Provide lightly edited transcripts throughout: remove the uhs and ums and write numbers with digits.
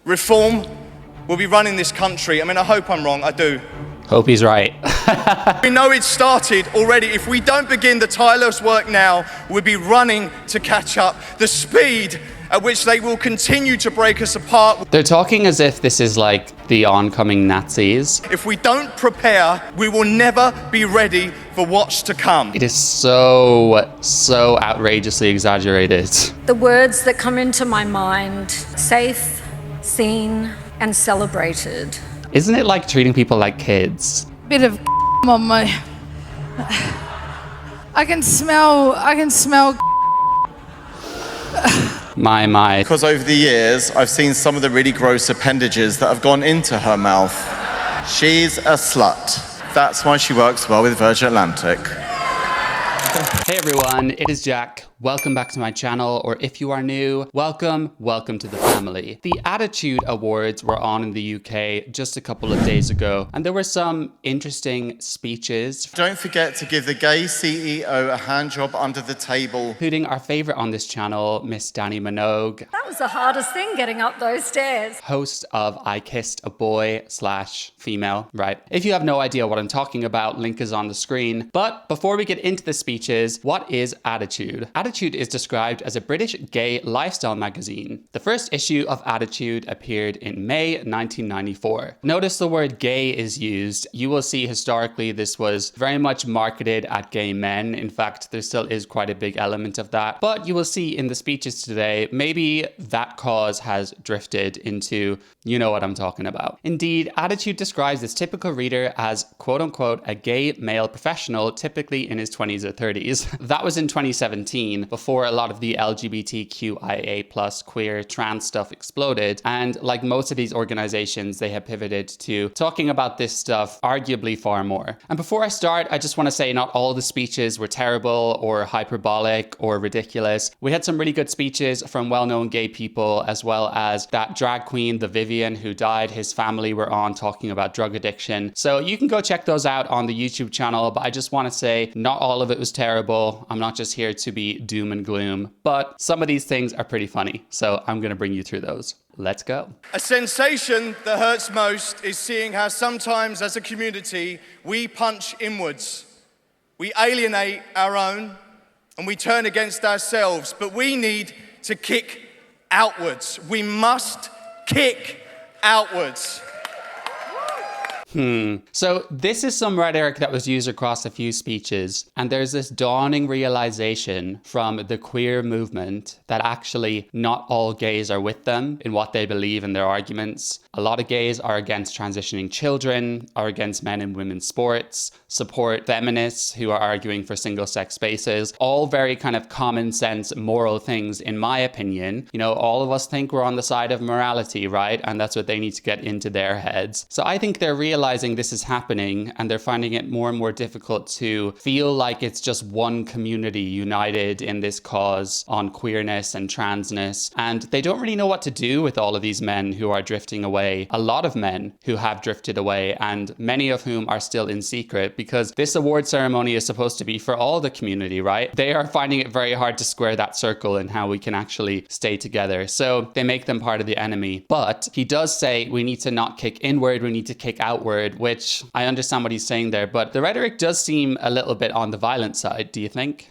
Reform will be running this country. I mean, I hope I'm wrong, I do. Hope he's right. We know it started already. If we don't begin the tireless work now, we'll be running to catch up. The speed at which they will continue to break us apart. They're talking as if this is like the oncoming Nazis. If we don't prepare, we will never be ready for what's to come. It is so outrageously exaggerated. The words that come into my mind: safe, seen, and celebrated. Isn't it like treating people like kids? Bit of on my... I can smell My. Because over the years, I've seen some of the really gross appendages that have gone into her mouth. She's a slut. That's why she works well with Virgin Atlantic. Hey everyone, it is Jack. Welcome back to my channel, or if you are new, welcome to the family. The Attitude Awards were on in the UK just a couple of days ago, and there were some interesting speeches. Don't forget to give the gay CEO a hand job under the table. Including our favorite on this channel, Miss Dannii Minogue. That was the hardest thing, getting up those stairs. Host of I Kissed a Boy / female, right? If you have no idea what I'm talking about, link is on the screen. But before we get into the speeches, what is Attitude? Attitude is described as a British gay lifestyle magazine. The first issue of Attitude appeared in May 1994. Notice the word gay is used. You will see historically this was very much marketed at gay men. In fact, there still is quite a big element of that. But you will see in the speeches today, maybe that cause has drifted into, you know what I'm talking about. Indeed, Attitude describes this typical reader as quote unquote a gay male professional, typically in his 20s or 30s. That was in 2017, before a lot of the LGBTQIA+ queer trans stuff exploded. And like most of these organizations, they have pivoted to talking about this stuff arguably far more. And before I start, I just want to say not all the speeches were terrible or hyperbolic or ridiculous. We had some really good speeches from well-known gay people, as well as that drag queen, the Vivian, who died. His family were on talking about drug addiction. So you can go check those out on the YouTube channel, but I just want to say not all of it was terrible. I'm not just here to be doom and gloom, but some of these things are pretty funny. So I'm going to bring you through those. Let's go. A sensation that hurts most is seeing how sometimes as a community, we punch inwards. We alienate our own and we turn against ourselves, but we need to kick outwards. We must kick outwards. So this is some rhetoric that was used across a few speeches, and there's this dawning realization from the queer movement that actually not all gays are with them in what they believe in their arguments. A lot of gays are against transitioning children, are against men and women's sports, support feminists who are arguing for single-sex spaces, all very kind of common sense moral things in my opinion. You know, all of us think we're on the side of morality, right? And that's what they need to get into their heads. So I think they're realizing this is happening, and they're finding it more and more difficult to feel like it's just one community united in this cause on queerness and transness. And they don't really know what to do with all of these men who are drifting away. A lot of men who have drifted away, and many of whom are still in secret, because this award ceremony is supposed to be for all the community, right? They are finding it very hard to square that circle and how we can actually stay together. So they make them part of the enemy. But he does say we need to not kick inward, we need to kick outward, which I understand what he's saying there, but the rhetoric does seem a little bit on the violent side, do you think?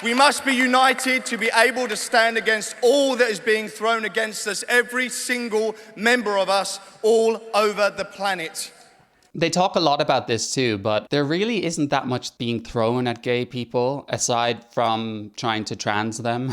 We must be united to be able to stand against all that is being thrown against us, every single member of us all over the planet. They talk a lot about this too, but there really isn't that much being thrown at gay people aside from trying to trans them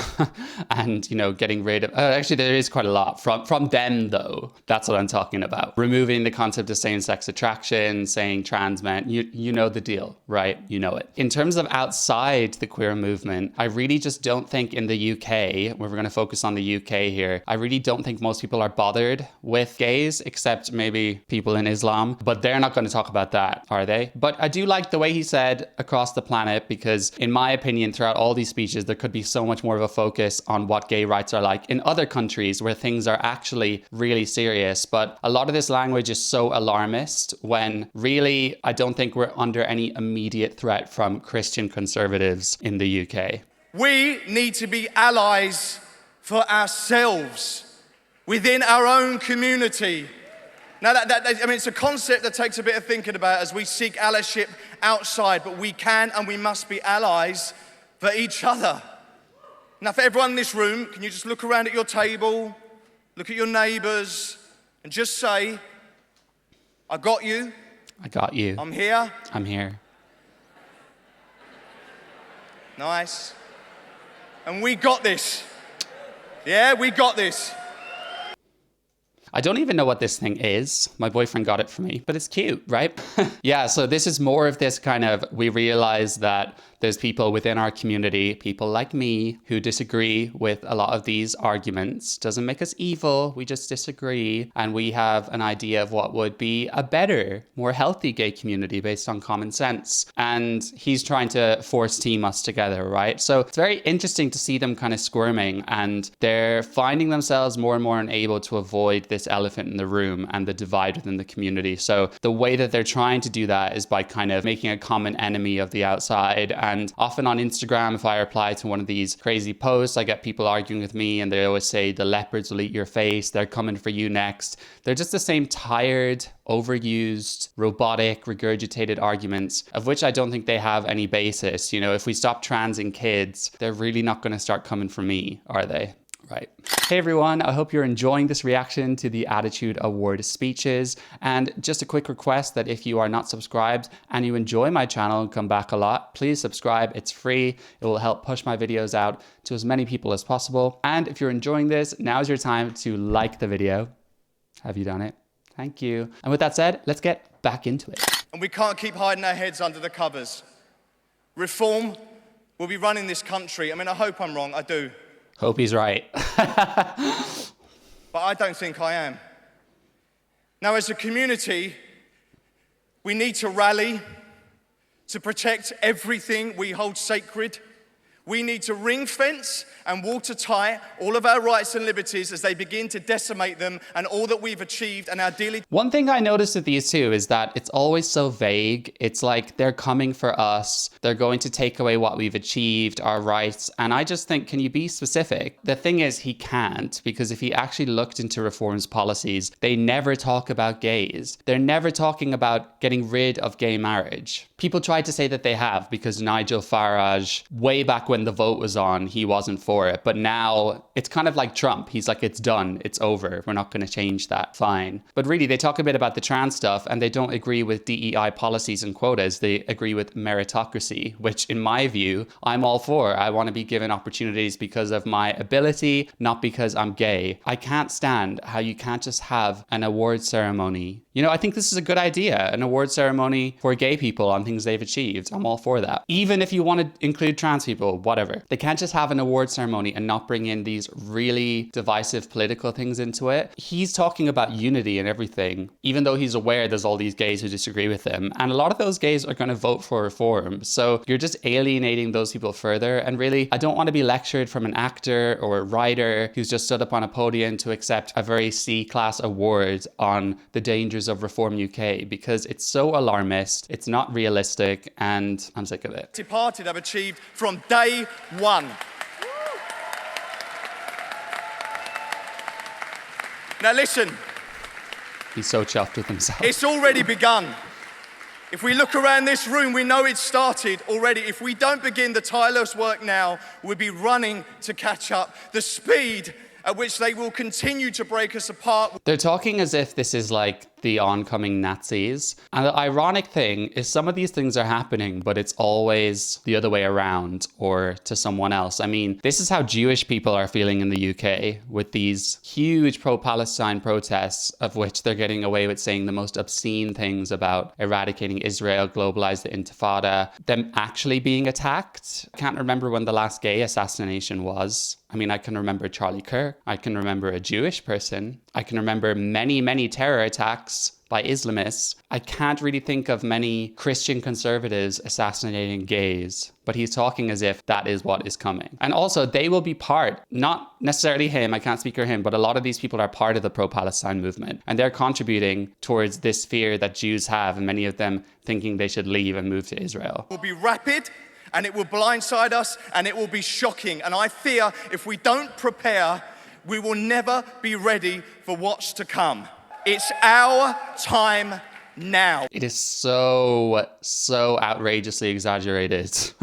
and, you know, getting rid of... actually, there is quite a lot from them, though. That's what I'm talking about. Removing the concept of same-sex attraction, saying trans men. You know the deal, right? You know it. In terms of outside the queer movement, I really just don't think in the UK, where we're going to focus on the UK here, I really don't think most people are bothered with gays, except maybe people in Islam, but they're not going to talk about that, are they? But I do like the way he said across the planet, because in my opinion, throughout all these speeches, there could be so much more of a focus on what gay rights are like in other countries where things are actually really serious. But a lot of this language is so alarmist when really I don't think we're under any immediate threat from Christian conservatives in the UK. We need to be allies for ourselves. within our own community. Now, it's a concept that takes a bit of thinking about as we seek allyship outside, but we can and we must be allies for each other. Now, for everyone in this room, can you just look around at your table, look at your neighbors, and just say, I got you. I got you. I'm here. I'm here. Nice. And we got this. Yeah, we got this. I don't even know what this thing is. My boyfriend got it for me, but it's cute, right? Yeah, so this is more of this kind of, we realize that there's people within our community, people like me, who disagree with a lot of these arguments. Doesn't make us evil, we just disagree. And we have an idea of what would be a better, more healthy gay community based on common sense. And he's trying to force team us together, right? So it's very interesting to see them kind of squirming, and they're finding themselves more and more unable to avoid this elephant in the room and the divide within the community. So the way that they're trying to do that is by kind of making a common enemy of the outside. And often on Instagram, if I reply to one of these crazy posts, I get people arguing with me, and they always say, the leopards will eat your face, they're coming for you next. They're just the same tired, overused, robotic, regurgitated arguments, of which I don't think they have any basis. You know, if we stop transing kids, they're really not going to start coming for me, are they? Right. Hey everyone, I hope you're enjoying this reaction to the Attitude Award speeches. And just a quick request that if you are not subscribed and you enjoy my channel and come back a lot, please subscribe. It's free. It will help push my videos out to as many people as possible. And if you're enjoying this, now's your time to like the video. Have you done it? Thank you. And with that said, let's get back into it. And we can't keep hiding our heads under the covers. Reform will be running this country. I mean, I hope I'm wrong, I do. Hope he's right. But I don't think I am. Now, as a community, we need to rally to protect everything we hold sacred. We need to ring fence and watertight all of our rights and liberties as they begin to decimate them and all that we've achieved and our daily... One thing I noticed with these two is that it's always so vague. It's like they're coming for us. They're going to take away what we've achieved, our rights. And I just think, can you be specific? The thing is, he can't, because if he actually looked into Reform's policies, they never talk about gays. They're never talking about getting rid of gay marriage. People tried to say that they have, because Nigel Farage, way back when the vote was on, he wasn't for it. But now it's kind of like Trump. He's like, it's done, it's over, we're not going to change that, fine. But really, they talk a bit about the trans stuff, and they don't agree with DEI policies and quotas. They agree with meritocracy, which in my view, I'm all for. I want to be given opportunities because of my ability, not because I'm gay. I can't stand how you can't just have an award ceremony. You know, I think this is a good idea, an award ceremony for gay people on things they've achieved. I'm all for that. Even if you want to include trans people, whatever. They can't just have an award ceremony and not bring in these really divisive political things into it. He's talking about unity and everything, even though he's aware there's all these gays who disagree with him. And a lot of those gays are going to vote for reform. So you're just alienating those people further. And really, I don't want to be lectured from an actor or a writer who's just stood up on a podium to accept a very C-class award on the dangers of Reform UK, because it's so alarmist, it's not realistic, and I'm sick of it. Departed have achieved from day one. Now listen. He's so chuffed with himself. It's already begun. If we look around this room, we know it's started already. If we don't begin the tireless work now, we'll be running to catch up. The speed at which they will continue to break us apart. They're talking as if this is like the oncoming Nazis. And the ironic thing is some of these things are happening, but it's always the other way around or to someone else. I mean, this is how Jewish people are feeling in the UK with these huge pro-Palestine protests, of which they're getting away with saying the most obscene things about eradicating Israel, globalize the Intifada, them actually being attacked. I can't remember when the last gay assassination was. I mean, I can remember Charlie Kirk. I can remember a Jewish person. I can remember many, many terror attacks by Islamists. I can't really think of many Christian conservatives assassinating gays, but he's talking as if that is what is coming. And also, they will be part, not necessarily him, I can't speak for him, but a lot of these people are part of the pro-Palestine movement, and they're contributing towards this fear that Jews have, and many of them thinking they should leave and move to Israel. It will be rapid, and it will blindside us, and it will be shocking. And I fear if we don't prepare, we will never be ready for what's to come. It's our time now. It is so outrageously exaggerated.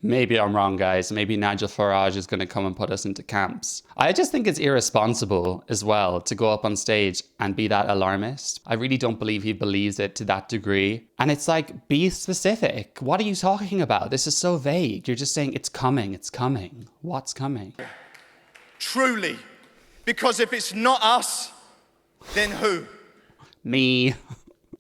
Maybe I'm wrong, guys. Maybe Nigel Farage is going to come and put us into camps. I just think it's irresponsible as well to go up on stage and be that alarmist. I really don't believe he believes it to that degree. And it's like, be specific. What are you talking about? This is so vague. You're just saying it's coming, it's coming. What's coming? Truly. Because if it's not us, then who? Me.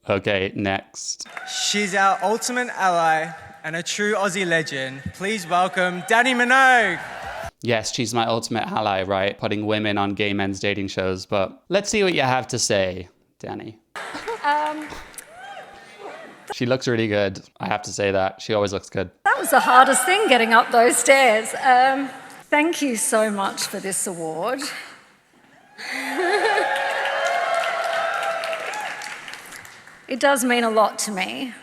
Okay, next. She's our ultimate ally and a true Aussie legend. Please welcome Dannii Minogue. Yes, she's my ultimate ally, right? Putting women on gay men's dating shows. But let's see what you have to say, Dannii. She looks really good. I have to say that. She always looks good. That was the hardest thing, getting up those stairs. Thank you so much for this award. It does mean a lot to me.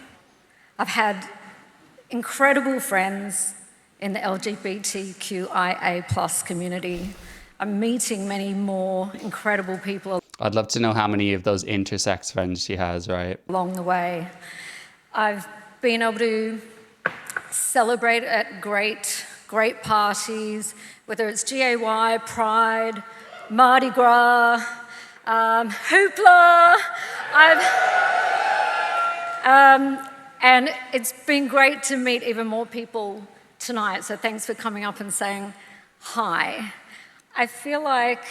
I've had incredible friends in the LGBTQIA+ community. I'm meeting many more incredible people I'd love to know how many of those intersex friends she has, right? along the way. I've been able to celebrate at great parties, whether it's GAY, Pride, Mardi Gras, Hoopla. And it's been great to meet even more people tonight, so thanks for coming up and saying hi. I feel like...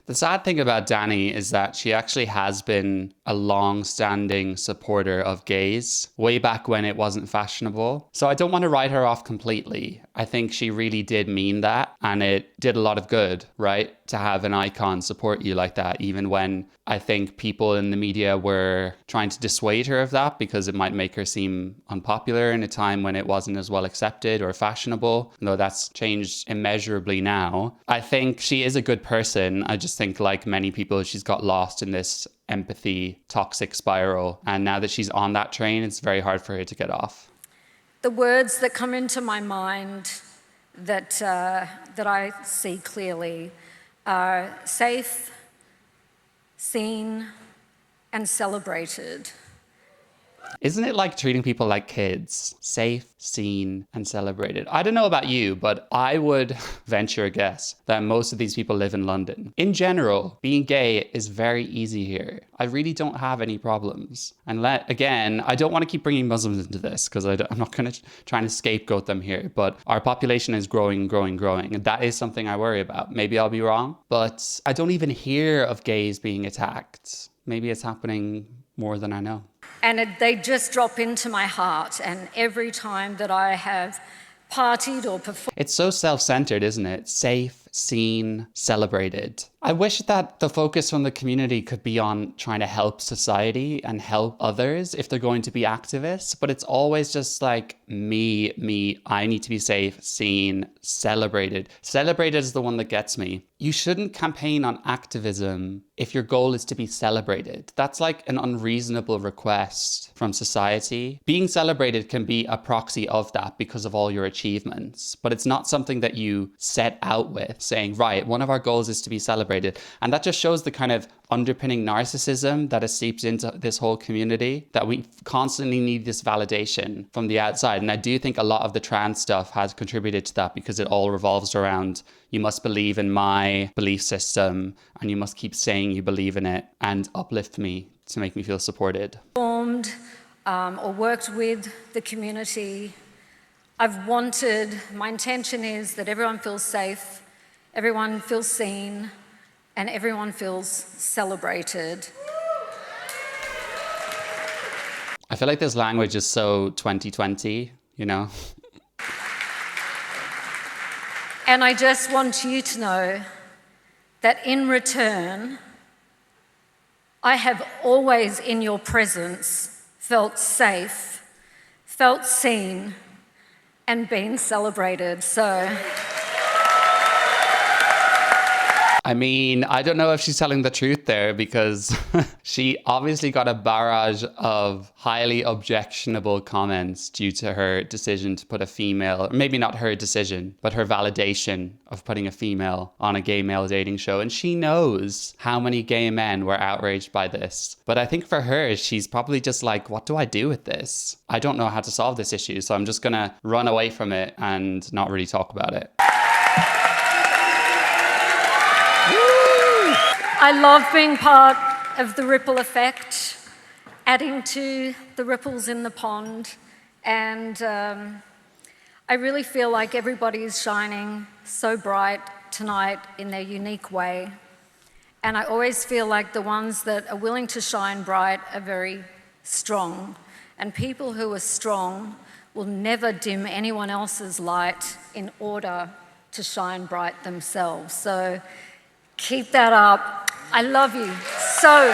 The sad thing about Dannii is that she actually has been a long-standing supporter of gays, way back when it wasn't fashionable. So I don't want to write her off completely. I think she really did mean that, and it did a lot of good, right? To have an icon support you like that, even when I think people in the media were trying to dissuade her of that because it might make her seem unpopular in a time when it wasn't as well accepted or fashionable, though that's changed immeasurably now. I think she is a good person. I just think, like many people, she's got lost in this empathy toxic spiral, and now that she's on that train, it's very hard for her to get off. The words that come into my mind that I see clearly are safe, seen, and celebrated. Isn't it like treating people like kids? Safe, seen, and celebrated. I don't know about you, but I would venture a guess that most of these people live in London. In general, being gay is very easy here. I really don't have any problems. And again, I don't want to keep bringing Muslims into this because I'm not going to try to scapegoat them here, but our population is growing. And that is something I worry about. Maybe I'll be wrong, but I don't even hear of gays being attacked. Maybe it's happening more than I know. And they just drop into my heart. And every time that I have partied or performed... It's so self-centered, isn't it? Safe, seen, celebrated. I wish that the focus from the community could be on trying to help society and help others if they're going to be activists, but it's always just like me, I need to be safe, seen, celebrated. Celebrated is the one that gets me. You shouldn't campaign on activism if your goal is to be celebrated. That's like an unreasonable request from society. Being celebrated can be a proxy of that because of all your achievements, but it's not something that you set out with saying, right, one of our goals is to be celebrated. And that just shows the kind of underpinning narcissism that has seeped into this whole community, that we constantly need this validation from the outside. And I do think a lot of the trans stuff has contributed to that because it all revolves around, you must believe in my belief system and you must keep saying you believe in it and uplift me to make me feel supported. Formed or worked with the community, my intention is that everyone feels safe, everyone feels seen, and everyone feels celebrated. I feel like this language is so 2020, you know? And I just want you to know that in return, I have always in your presence felt safe, felt seen, and been celebrated. So... I mean, I don't know if she's telling the truth there because she obviously got a barrage of highly objectionable comments due to her decision to put a female, or maybe not her decision, but her validation of putting a female on a gay male dating show. And she knows how many gay men were outraged by this. But I think for her, she's probably just like, what do I do with this? I don't know how to solve this issue, so I'm just gonna run away from it and not really talk about it. I love being part of the ripple effect, adding to the ripples in the pond, and I really feel like everybody is shining so bright tonight in their unique way. And I always feel like the ones that are willing to shine bright are very strong. And people who are strong will never dim anyone else's light in order to shine bright themselves. So keep that up. I love you so.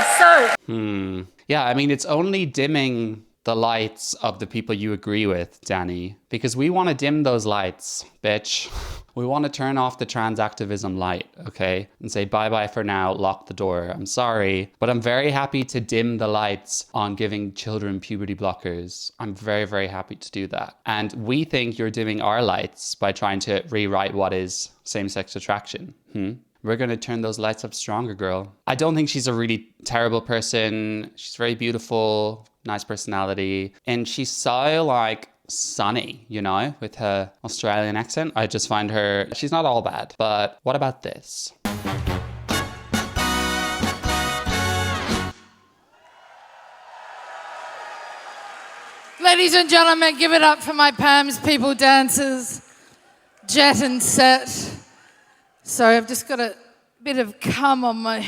Yeah, I mean, it's only dimming the lights of the people you agree with, Dannii, because we want to dim those lights, bitch. We want to turn off the trans activism light, okay? And say bye-bye for now, lock the door. I'm sorry, but I'm very happy to dim the lights on giving children puberty blockers. I'm very, very happy to do that. And we think you're dimming our lights by trying to rewrite what is same-sex attraction. We're going to turn those lights up stronger, girl. I don't think she's a really terrible person. She's very beautiful, nice personality. And she's so like sunny, you know, with her Australian accent. I just find her, she's not all bad. But what about this? Ladies and gentlemen, give it up for my Pam's people dancers, Jet and Set. Sorry, I've just got a bit of cum on my...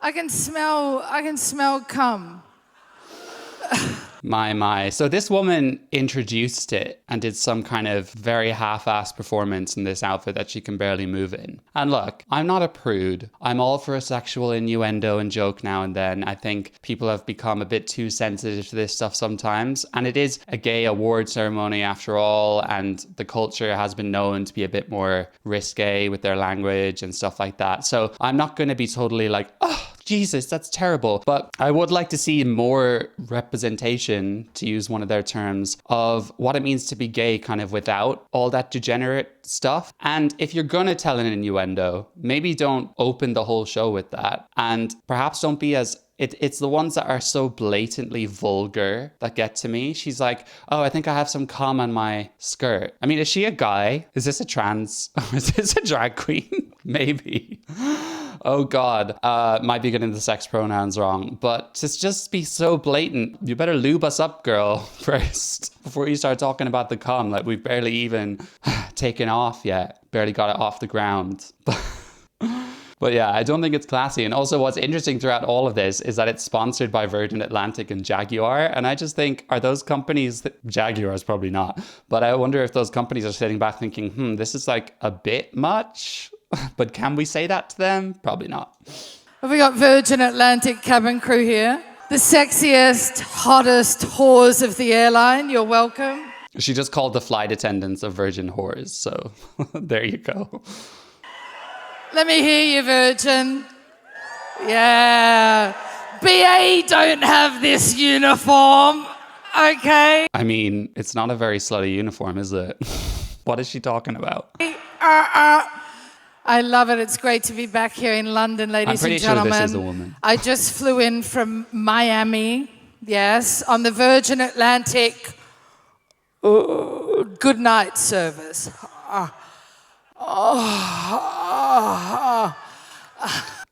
I can smell cum. My. So this woman introduced it and did some kind of very half-assed performance in this outfit that she can barely move in. And look, I'm not a prude. I'm all for a sexual innuendo and joke now and then. I think people have become a bit too sensitive to this stuff sometimes. And it is a gay award ceremony after all. And the culture has been known to be a bit more risque with their language and stuff like that. So I'm not going to be totally like, oh, Jesus, that's terrible. But I would like to see more representation, to use one of their terms, of what it means to be gay kind of without all that degenerate stuff. And if you're going to tell an innuendo, maybe don't open the whole show with that. And perhaps don't be as... It's the ones that are so blatantly vulgar that get to me. She's like, oh, I think I have some cum on my skirt. I mean, is she a guy? Is this a trans? Is this a drag queen? Maybe. Oh God, might be getting the sex pronouns wrong, but to just be so blatant, you better lube us up, girl, first, before you start talking about the cum. Like, we've barely even taken off yet, barely got it off the ground. But yeah, I don't think it's classy. And also what's interesting throughout all of this is that it's sponsored by Virgin Atlantic and Jaguar. And I just think, are those companies, Jaguar is probably not, but I wonder if those companies are sitting back thinking, this is like a bit much, but can we say that to them? Probably not. Have we got Virgin Atlantic cabin crew here? The sexiest, hottest whores of the airline. You're welcome. She just called the flight attendants of Virgin whores. So there you go. Let me hear you, Virgin. Yeah. BA don't have this uniform, okay? I mean, it's not a very slutty uniform, is it? What is she talking about? I love it. It's great to be back here in London, ladies and gentlemen. I'm pretty sure this is a woman. I just flew in from Miami, yes, on the Virgin Atlantic good night service.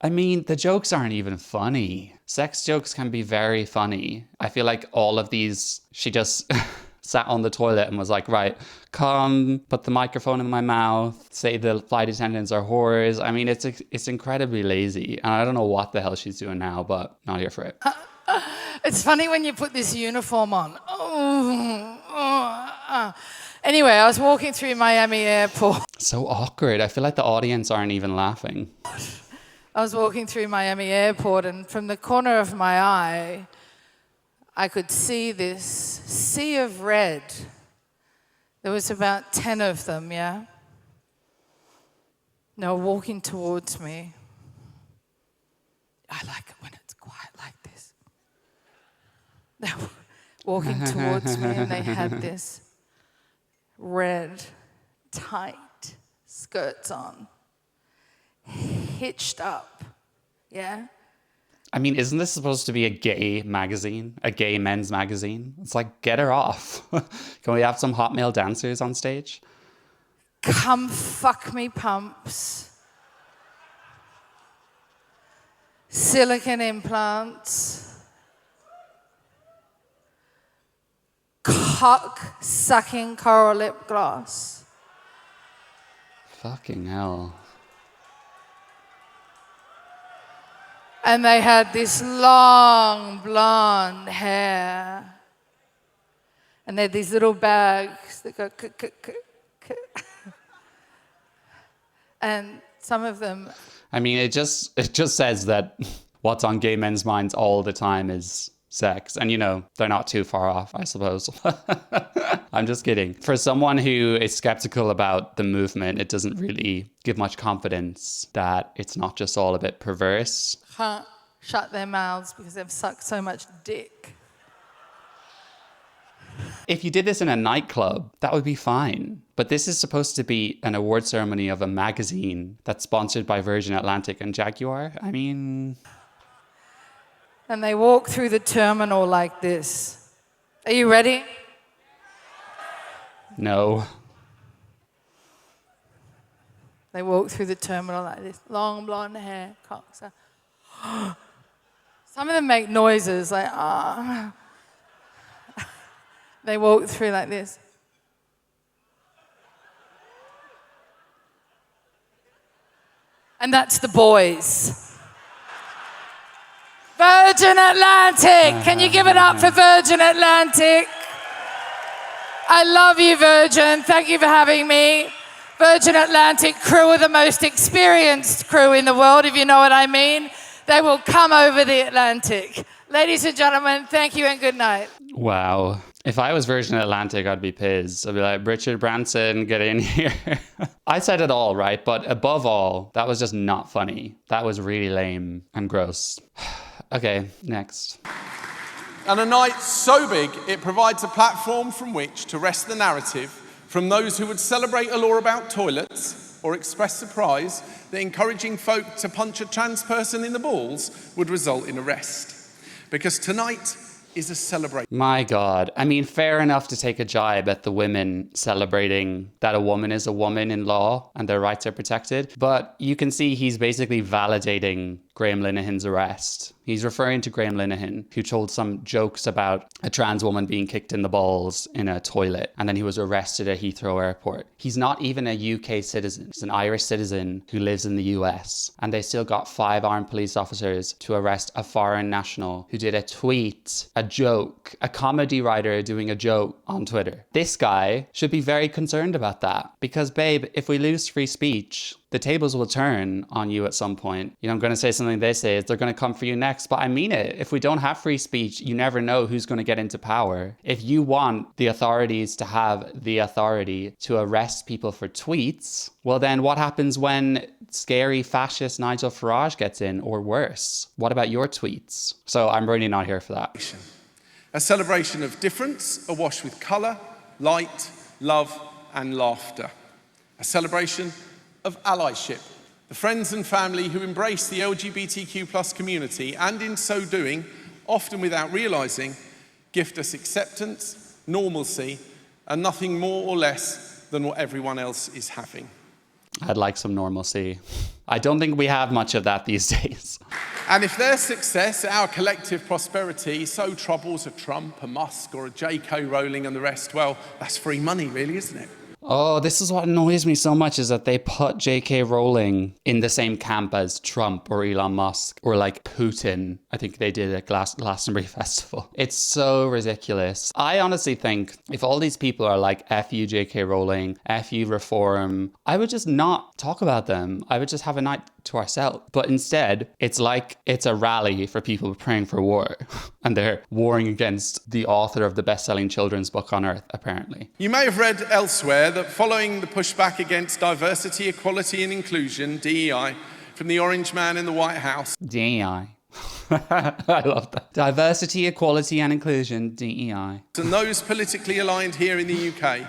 I mean, the jokes aren't even funny. Sex jokes can be very funny. I feel like all of these, she just sat on the toilet and was like, right, come, put the microphone in my mouth, say the flight attendants are whores. I mean, it's incredibly lazy. And I don't know what the hell she's doing now, but not here for it. It's funny when you put this uniform on. Anyway, I was walking through Miami airport. So awkward. I feel like the audience aren't even laughing. I was walking through Miami airport, and from the corner of my eye, I could see this sea of red. There was about 10 of them, yeah? They were walking towards me. I like it when it's quiet like this. They were walking towards me and they had this red, tight skirts on, hitched up, yeah? I mean, isn't this supposed to be a gay magazine? A gay men's magazine? It's like, get her off. Can we have some hot male dancers on stage? Come fuck me pumps. Silicone implants. Cock-sucking coral lip gloss. Fucking hell. And they had this long blonde hair. And they had these little bags that go and some of them... I mean, it just says that what's on gay men's minds all the time is sex. And, you know, they're not too far off, I suppose. I'm just kidding. For someone who is skeptical about the movement, it doesn't really give much confidence that it's not just all a bit perverse. Can't shut their mouths because they've sucked so much dick. If you did this in a nightclub, that would be fine. But this is supposed to be an award ceremony of a magazine that's sponsored by Virgin Atlantic and Jaguar. I mean... And they walk through the terminal like this. Are you ready? No. They walk through the terminal like this. Long blonde hair, cocks. Some of them make noises like, ah. They walk through like this. And that's the boys. Virgin Atlantic! Can you give it up for Virgin Atlantic? I love you, Virgin. Thank you for having me. Virgin Atlantic crew are the most experienced crew in the world, if you know what I mean. They will come over the Atlantic. Ladies and gentlemen, thank you and good night. Wow. If I was Virgin Atlantic, I'd be pissed. I'd be like, Richard Branson, get in here. I said it all, right? But above all, that was just not funny. That was really lame and gross. Okay, next. And a night so big, it provides a platform from which to wrest the narrative from those who would celebrate a law about toilets or express surprise that encouraging folk to punch a trans person in the balls would result in arrest. Because tonight is a celebration. My God. I mean, fair enough to take a jibe at the women celebrating that a woman is a woman in law and their rights are protected. But you can see he's basically validating Graham Linehan's arrest. He's referring to Graham Linehan, who told some jokes about a trans woman being kicked in the balls in a toilet, and then he was arrested at Heathrow Airport. He's not even a UK citizen. He's an Irish citizen who lives in the US, and they still got 5 armed police officers to arrest a foreign national who did a tweet, a joke, a comedy writer doing a joke on Twitter. This guy should be very concerned about that, because babe, if we lose free speech, the tables will turn on you at some point. You know, I'm going to say something they say is they're going to come for you next, but I mean it. If we don't have free speech, you never know who's going to get into power. If you want the authorities to have the authority to arrest people for tweets, well then what happens when scary fascist Nigel Farage gets in, or worse? What about your tweets? So I'm really not here for that. A celebration of difference, awash with colour, light, love and laughter. A celebration of allyship, the friends and family who embrace the LGBTQ+ community and in so doing, often without realising, gift us acceptance, normalcy and nothing more or less than what everyone else is having. I'd like some normalcy. I don't think we have much of that these days. And if their success, our collective prosperity, so troubles a Trump, a Musk or a J.K. Rowling and the rest, well, that's free money really, isn't it? Oh, this is what annoys me so much, is that they put J.K. Rowling in the same camp as Trump or Elon Musk or like Putin. I think they did at Glastonbury Festival. It's so ridiculous. I honestly think if all these people are like, F you J.K. Rowling, F you reform, I would just not talk about them. I would just have a night to ourselves. But instead, it's like it's a rally for people praying for war. And they're warring against the author of the best-selling children's book on earth, apparently. You may have read elsewhere that following the pushback against diversity, equality and inclusion, DEI, from the orange man in the White House. DEI. I love that. Diversity, equality and inclusion, DEI. And those politically aligned here in the UK,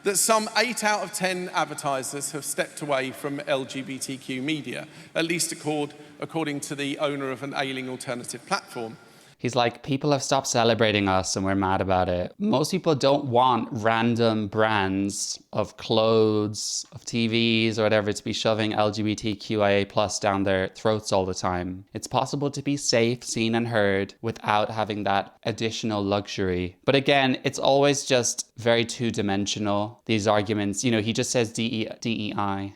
that some 8 out of 10 advertisers have stepped away from LGBTQ media, at least according to the owner of an ailing alternative platform. He's like, people have stopped celebrating us and we're mad about it. Most people don't want random brands of clothes, of TVs or whatever to be shoving LGBTQIA+ down their throats all the time. It's possible to be safe, seen and heard without having that additional luxury. But again, it's always just very two-dimensional, these arguments. You know, he just says DEI,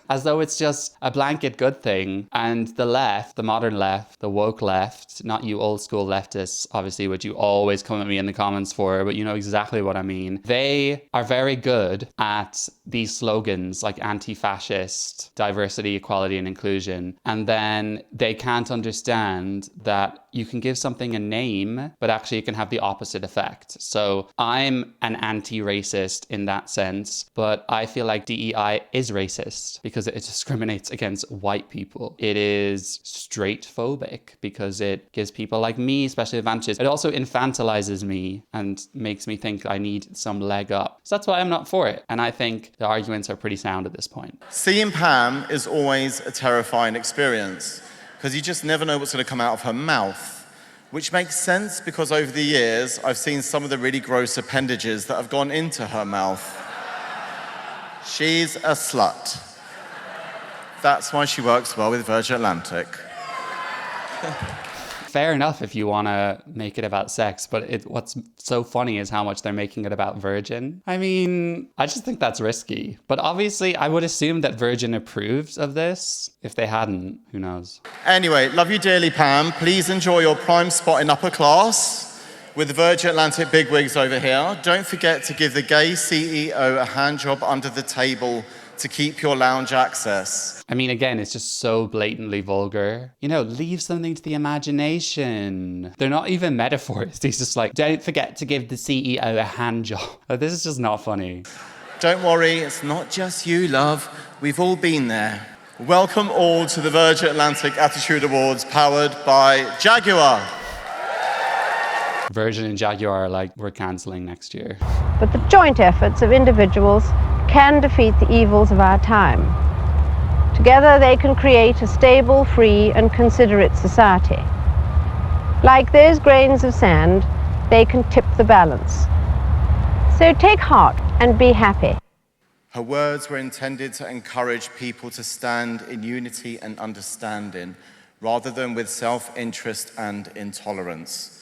as though it's just a blanket good thing. And the left, the modern left, the woke left, not you old school leftists, obviously, which you always come at me in the comments for, but you know exactly what I mean. They are very good at these slogans like anti-fascist, diversity, equality, and inclusion. And then they can't understand that you can give something a name, but actually it can have the opposite effect. So I'm an anti-racist in that sense, but I feel like DEI is racist because it discriminates against white people. It is straight phobic because it gives people like me special advantages. It also infantilizes me and makes me think I need some leg up. So that's why I'm not for it. And I think the arguments are pretty sound at this point. Seeing Pam is always a terrifying experience because you just never know what's going to come out of her mouth, which makes sense because over the years, I've seen some of the really gross appendages that have gone into her mouth. She's a slut. That's why she works well with Virgin Atlantic. Fair enough if you want to make it about sex, but what's so funny is how much they're making it about Virgin. I mean, I just think that's risky. But obviously, I would assume that Virgin approves of this. If they hadn't, who knows? Anyway, love you dearly, Pam. Please enjoy your prime spot in upper class with the Virgin Atlantic bigwigs over here. Don't forget to give the gay CEO a hand job under the table to keep your lounge access. I mean, again, it's just so blatantly vulgar. You know, leave something to the imagination. They're not even metaphors. He's just like, don't forget to give the CEO a hand job. Like, this is just not funny. Don't worry, it's not just you, love. We've all been there. Welcome all to the Vulgar Atlantic Attitude Awards powered by Jaguar. Virgin and Jaguar are like, we're cancelling next year. But the joint efforts of individuals can defeat the evils of our time. Together they can create a stable, free and considerate society. Like those grains of sand, they can tip the balance. So take heart and be happy. Her words were intended to encourage people to stand in unity and understanding, rather than with self-interest and intolerance.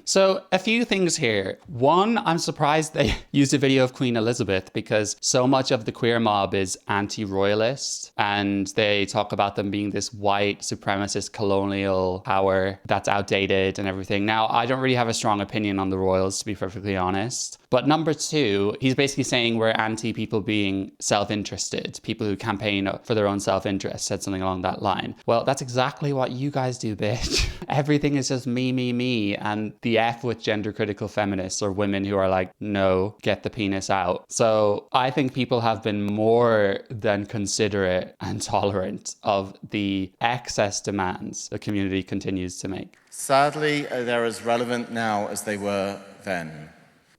So a few things here. One, I'm surprised they used a video of Queen Elizabeth because so much of the queer mob is anti-royalist and they talk about them being this white supremacist colonial power that's outdated and everything. Now, I don't really have a strong opinion on the royals, to be perfectly honest. But number two, he's basically saying we're anti people being self-interested, people who campaign for their own self-interest, said something along that line. Well, that's exactly what you guys do, bitch. Everything is just me, and the F with gender critical feminists or women who are like, no, get the penis out. So I think people have been more than considerate and tolerant of the excess demands the community continues to make. Sadly, they're as relevant now as they were then.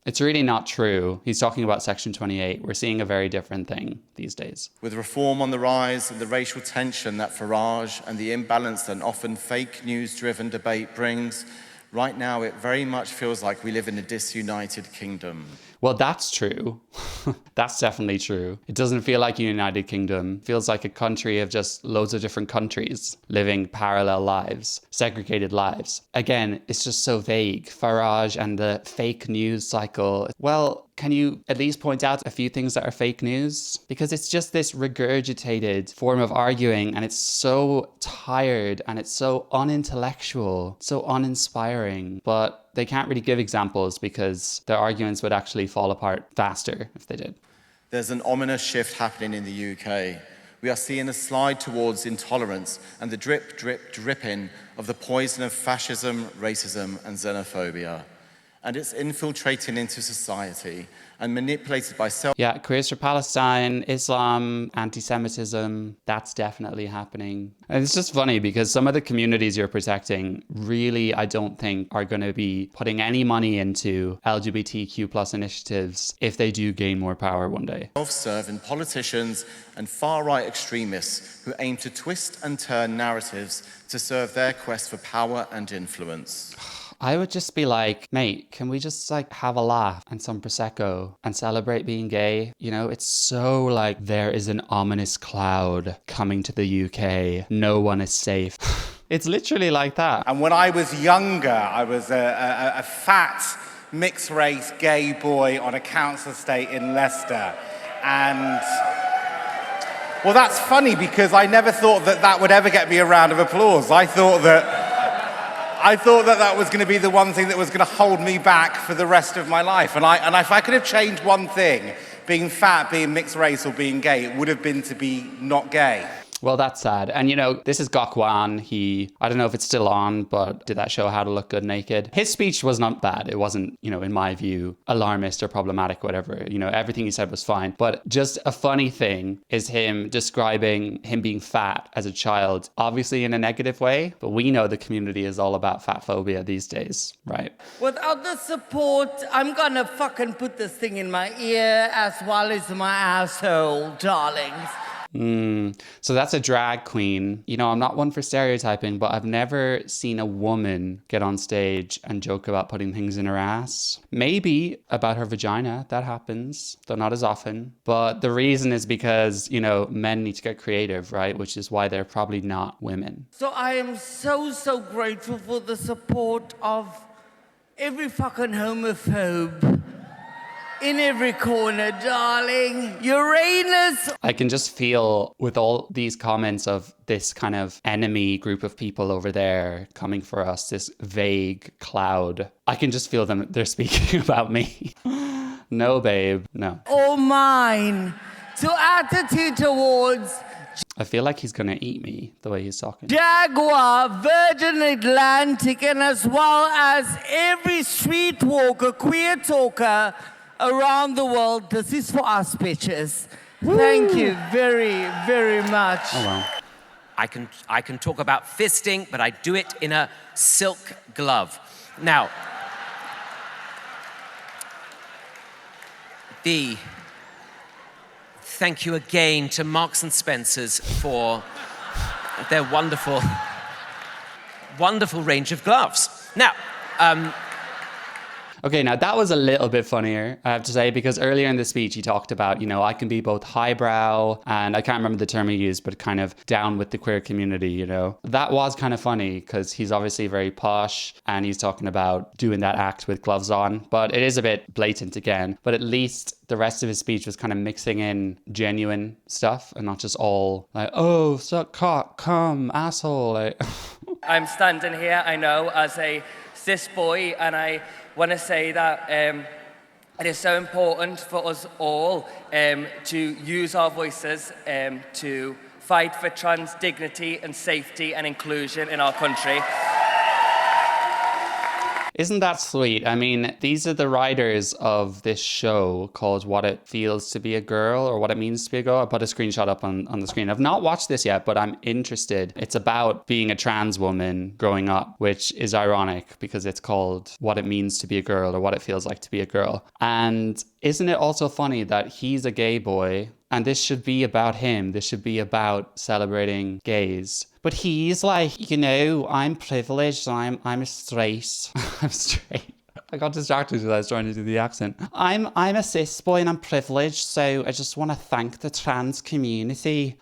It's really not true. He's talking about Section 28. We're seeing a very different thing these days. With reform on the rise and the racial tension that Farage and the imbalance that an often fake news-driven debate brings, right now it very much feels like we live in a disunited kingdom. Well, that's true. That's definitely true. It doesn't feel like a United Kingdom. It feels like a country of just loads of different countries living parallel lives, segregated lives. Again, it's just so vague. Farage and the fake news cycle. Well, can you at least point out a few things that are fake news? Because it's just this regurgitated form of arguing and it's so tired and it's so unintellectual, so uninspiring. But they can't really give examples because their arguments would actually fall apart faster if they did. There's an ominous shift happening in the UK. we are seeing a slide towards intolerance and the drip, drip, dripping of the poison of fascism, racism, and xenophobia. And it's infiltrating into society and manipulated by Yeah, Queers for Palestine, Islam, anti-Semitism, that's definitely happening. And it's just funny because some of the communities you're protecting really, I don't think, are going to be putting any money into LGBTQ plus initiatives if they do gain more power one day. self-serving politicians and far-right extremists who aim to twist and turn narratives to serve their quest for power and influence. I would just be like, mate, can we just like have a laugh and some Prosecco and celebrate being gay? You know, it's so like there is an ominous cloud coming to the UK. No one is safe. It's literally like that. And when I was younger, I was a fat, mixed-race gay boy on a council estate in Leicester. And, well, that's funny because I never thought that that would ever get me a round of applause. I thought that that was going to be the one thing that was going to hold me back for the rest of my life. And if I could have changed one thing, being fat, being mixed race, or being gay, it would have been to be not gay. Well, that's sad. And, you know, this is Gok Wan. I don't know if it's still on, but did that show How to Look Good Naked? His speech was not bad. It wasn't, you know, in my view, alarmist or problematic, whatever. You know, everything he said was fine. But just a funny thing is him describing him being fat as a child, obviously in a negative way. But we know the community is all about fat phobia these days, right? Without the support, I'm gonna fucking put this thing in my ear as well as my asshole, darlings. So that's a drag queen. You know, I'm not one for stereotyping, but I've never seen a woman get on stage and joke about putting things in her ass. Maybe about her vagina, that happens, though not as often. But the reason is because, you know, men need to get creative, right? Which is why they're probably not women. So I am so grateful for the support of every fucking homophobe. In every corner, darling. Uranus. I can just feel with all these comments of this kind of enemy group of people over there coming for us, this vague cloud. I can just feel them. They're speaking about me. No, babe. No. All mine. To Attitude Awards. I feel like he's going to eat me the way he's talking. Jaguar, Virgin Atlantic, and as well as every streetwalker, queer talker around the world. This is for us, bitches. Woo. Thank you very, very much. Oh, wow. I can talk about fisting, but I do it in a silk glove. Now, thank you again to Marks and Spencer's for their wonderful, wonderful range of gloves. Now, okay, now that was a little bit funnier, I have to say, because earlier in the speech he talked about, you know, I can be both highbrow and I can't remember the term he used, but kind of down with the queer community, you know. That was kind of funny because he's obviously very posh and he's talking about doing that act with gloves on, but it is a bit blatant again. But at least the rest of his speech was kind of mixing in genuine stuff and not just all like, oh, suck cock, come, asshole. Like. I'm standing here, I know, as a cis boy, and I want to say that it is so important for us all to use our voices to fight for trans dignity and safety and inclusion in our country. Isn't that sweet? I mean, these are the writers of this show called What It Feels to Be a Girl, or What It Means to Be a Girl. I put a screenshot up on the screen. I've not watched this yet, but I'm interested. It's about being a trans woman growing up, which is ironic because it's called What It Means to Be a Girl, or What It Feels Like to Be a Girl. And isn't it also funny that he's a gay boy and this should be about him? This should be about celebrating gays. But he's like, you know, I'm privileged, I'm straight. I'm straight. I got distracted as I was trying to do the accent. I'm a cis boy and I'm privileged, so I just want to thank the trans community.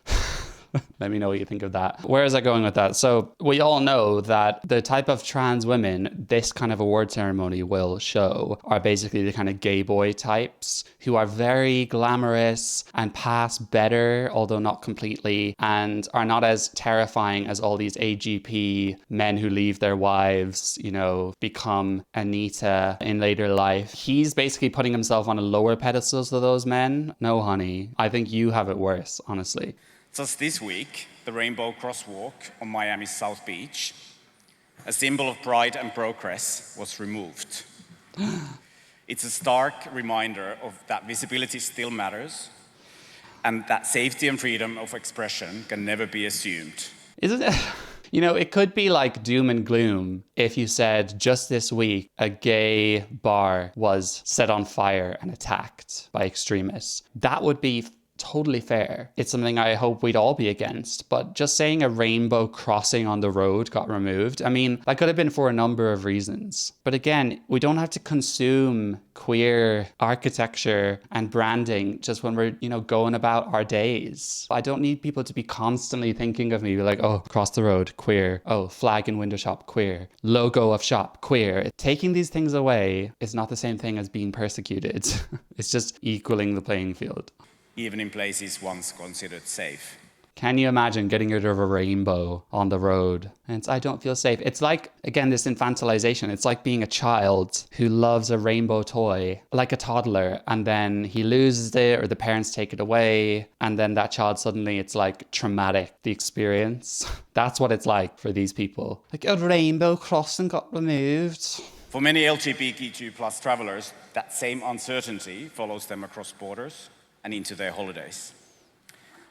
Let me know what you think of that. Where is I going with that? So we all know that the type of trans women this kind of award ceremony will show are basically the kind of gay boy types who are very glamorous and pass better, although not completely, and are not as terrifying as all these AGP men who leave their wives, you know, become Anita in later life. He's basically putting himself on a lower pedestal to those men. No, honey, I think you have it worse, honestly. Just this week, the Rainbow Crosswalk on Miami's South Beach, a symbol of pride and progress, was removed. It's a stark reminder of that visibility still matters and that safety and freedom of expression can never be assumed. Isn't it? You know, it could be like doom and gloom if you said just this week a gay bar was set on fire and attacked by extremists. That would be totally fair. It's something I hope we'd all be against. But just saying a rainbow crossing on the road got removed, I mean, that could have been for a number of reasons. But again, we don't have to consume queer architecture and branding just when we're, you know, going about our days. I don't need people to be constantly thinking of me like, oh, cross the road, queer. Oh, flag in window shop, queer. Logo of shop, queer. Taking these things away is not the same thing as being persecuted. It's just equaling the playing field. Even in places once considered safe. Can you imagine getting rid of a rainbow on the road? And I don't feel safe. It's like, again, this infantilization. It's like being a child who loves a rainbow toy, like a toddler, and then he loses it or the parents take it away. And then that child suddenly, it's like traumatic, the experience. That's what it's like for these people. Like a rainbow crossing got removed. For many LGBTQ+ travelers, that same uncertainty follows them across borders and into their holidays.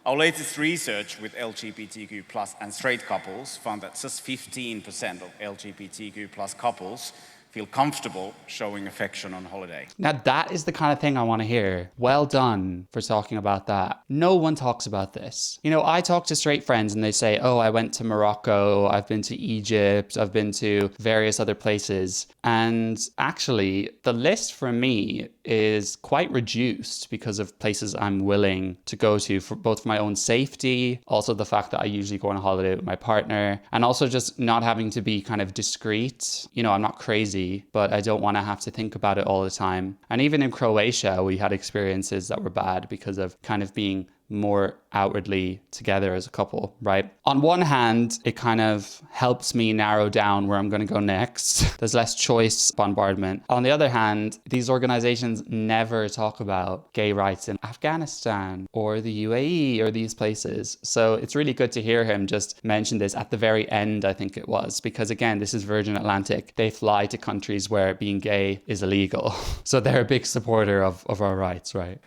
Our latest research with LGBTQ+ and straight couples found that just 15% of LGBTQ+ couples feel comfortable showing affection on holiday. Now that is the kind of thing I want to hear. Well done for talking about that. No one talks about this. You know, I talk to straight friends and they say, oh, I went to Morocco, I've been to Egypt, I've been to various other places. And actually, the list for me is quite reduced because of places I'm willing to go to, for both for my own safety, also the fact that I usually go on a holiday with my partner, and also just not having to be kind of discreet. You know, I'm not crazy, but I don't want to have to think about it all the time. And even in Croatia, we had experiences that were bad because of kind of being more outwardly together as a couple, right? On one hand, it kind of helps me narrow down where I'm going to go next. There's less choice bombardment. On the other hand, these organizations never talk about gay rights in Afghanistan or the UAE or these places. So it's really good to hear him just mention this at the very end, I think it was, because again, this is Virgin Atlantic. They fly to countries where being gay is illegal. So they're a big supporter of our rights, right?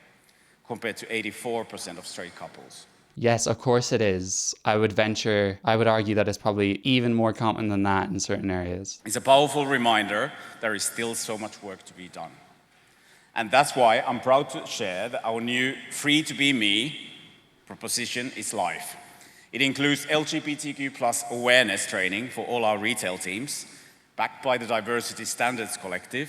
Compared to 84% of straight couples. Yes, of course it is. I would argue that it's probably even more common than that in certain areas. It's a powerful reminder there is still so much work to be done. And that's why I'm proud to share that our new Free to Be Me proposition is live. It includes LGBTQ+ awareness training for all our retail teams, backed by the Diversity Standards Collective,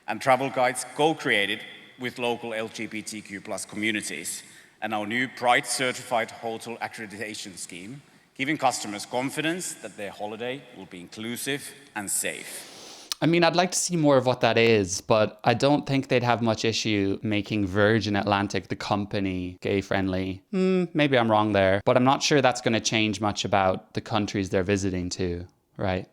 and travel guides co-created with local LGBTQ+ communities, and our new Pride Certified Hotel Accreditation Scheme, giving customers confidence that their holiday will be inclusive and safe. I mean, I'd like to see more of what that is, but I don't think they'd have much issue making Virgin Atlantic, the company, gay-friendly. Maybe I'm wrong there, but I'm not sure that's going to change much about the countries they're visiting to, right?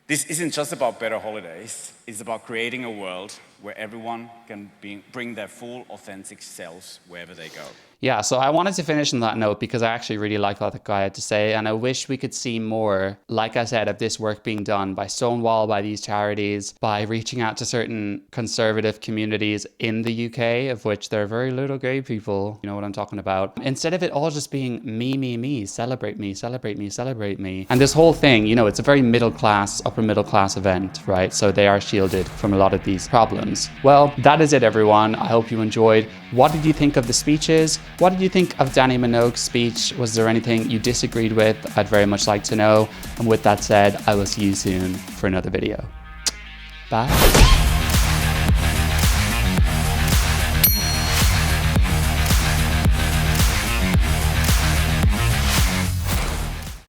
This isn't just about better holidays, it's about creating a world where everyone can bring their full, authentic selves wherever they go. Yeah, so I wanted to finish on that note because I actually really like what the guy had to say, and I wish we could see more, like I said, of this work being done by Stonewall, by these charities, by reaching out to certain conservative communities in the UK, of which there are very little gay people, you know what I'm talking about, instead of it all just being me, celebrate me, celebrate me, celebrate me. And this whole thing, you know, it's a very middle class, upper middle class event, right? So they are shielded from a lot of these problems. Well, that is it, everyone. I hope you enjoyed. What did you think of the speeches? What did you think of Dannii Minogue's speech? Was there anything you disagreed with? I'd very much like to know. And with that said, I will see you soon for another video. Bye.